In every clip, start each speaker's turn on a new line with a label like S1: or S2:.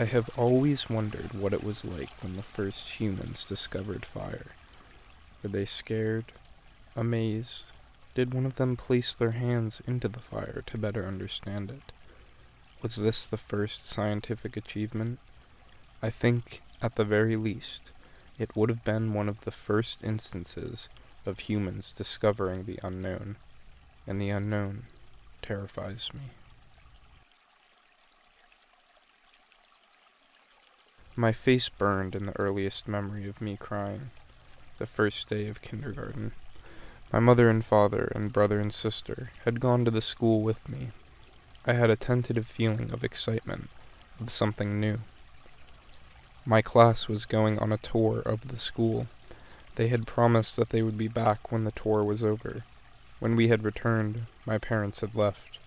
S1: I have always wondered what it was like when the first humans discovered fire. Were they scared? Amazed? Did one of them place their hands into the fire to better understand it? Was this the first scientific achievement? I think, at the very least, it would have been one of the first instances of humans discovering the unknown, and the unknown terrifies me. My face burned in the earliest memory of me crying, the first day of kindergarten. My mother and father and brother and sister had gone to the school with me. I had a tentative feeling of excitement, of something new. My class was going on a tour of the school. They had promised that they would be back when the tour was over. When we had returned, my parents had left,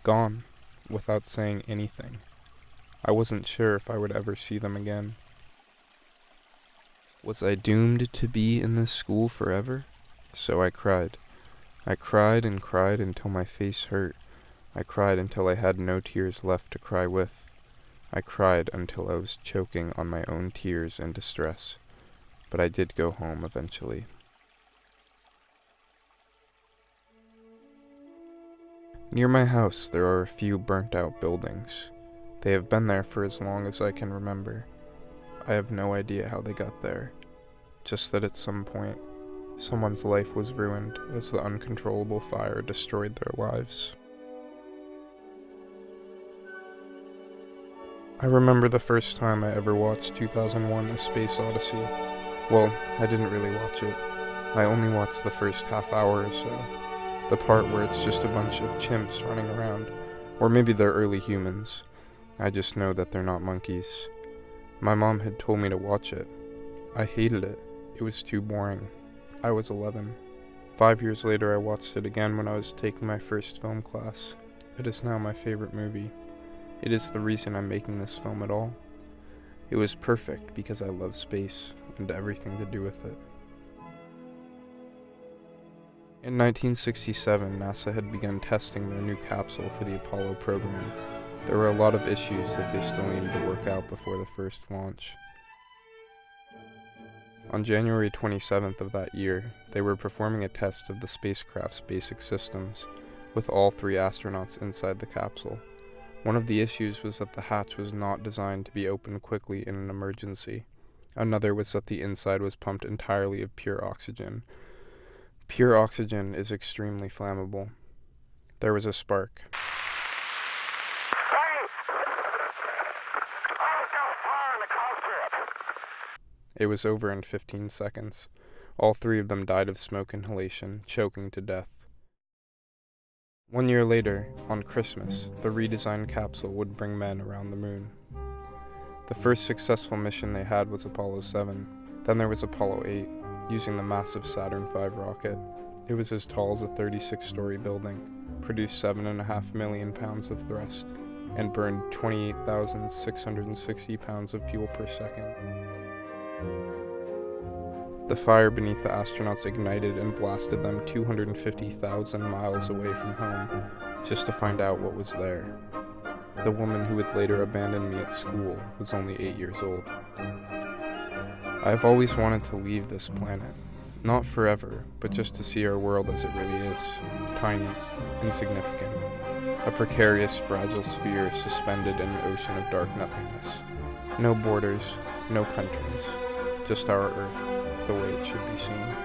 S1: gone, without saying anything. I wasn't sure if I would ever see them again. Was I doomed to be in this school forever? So I cried. I cried and cried until my face hurt. I cried until I had no tears left to cry with. I cried until I was choking on my own tears and distress. But I did go home eventually. Near my house there are a few burnt-out buildings. They have been there for as long as I can remember. I have no idea how they got there. Just that at some point, someone's life was ruined as the uncontrollable fire destroyed their lives. I remember the first time I ever watched 2001: A Space Odyssey. Well, I didn't really watch it. I only watched the first half hour or so. The part where it's just a bunch of chimps running around. Or maybe they're early humans. I just know that they're not monkeys. My mom had told me to watch it. I hated it. It was too boring. I was 11. 5 years later I watched it again when I was taking my first film class. It is now my favorite movie. It is the reason I'm making this film at all. It was perfect because I love space and everything to do with it. In 1967, NASA had begun testing their new capsule for the Apollo program. There were a lot of issues that they still needed to work out before the first launch. On January 27th of that year, they were performing a test of the spacecraft's basic systems, with all 3 astronauts inside the capsule. One of the issues was that the hatch was not designed to be opened quickly in an emergency. Another was that the inside was pumped entirely of pure oxygen. Pure oxygen is extremely flammable. There was a spark. It was over in 15 seconds. All 3 of them died of smoke inhalation, choking to death. 1 year later, on Christmas, the redesigned capsule would bring men around the moon. The first successful mission they had was Apollo 7. Then there was Apollo 8, using the massive Saturn V rocket. It was as tall as a 36-story building, produced 7.5 million pounds of thrust, and burned 28,660 pounds of fuel per second. The fire beneath the astronauts ignited and blasted them 250,000 miles away from home, just to find out what was there. The woman who would later abandon me at school was only 8 years old. I have always wanted to leave this planet. Not forever, but just to see our world as it really is. Tiny, insignificant. A precarious, fragile sphere suspended in an ocean of dark nothingness. No borders, no countries. Just our Earth, the way it should be seen.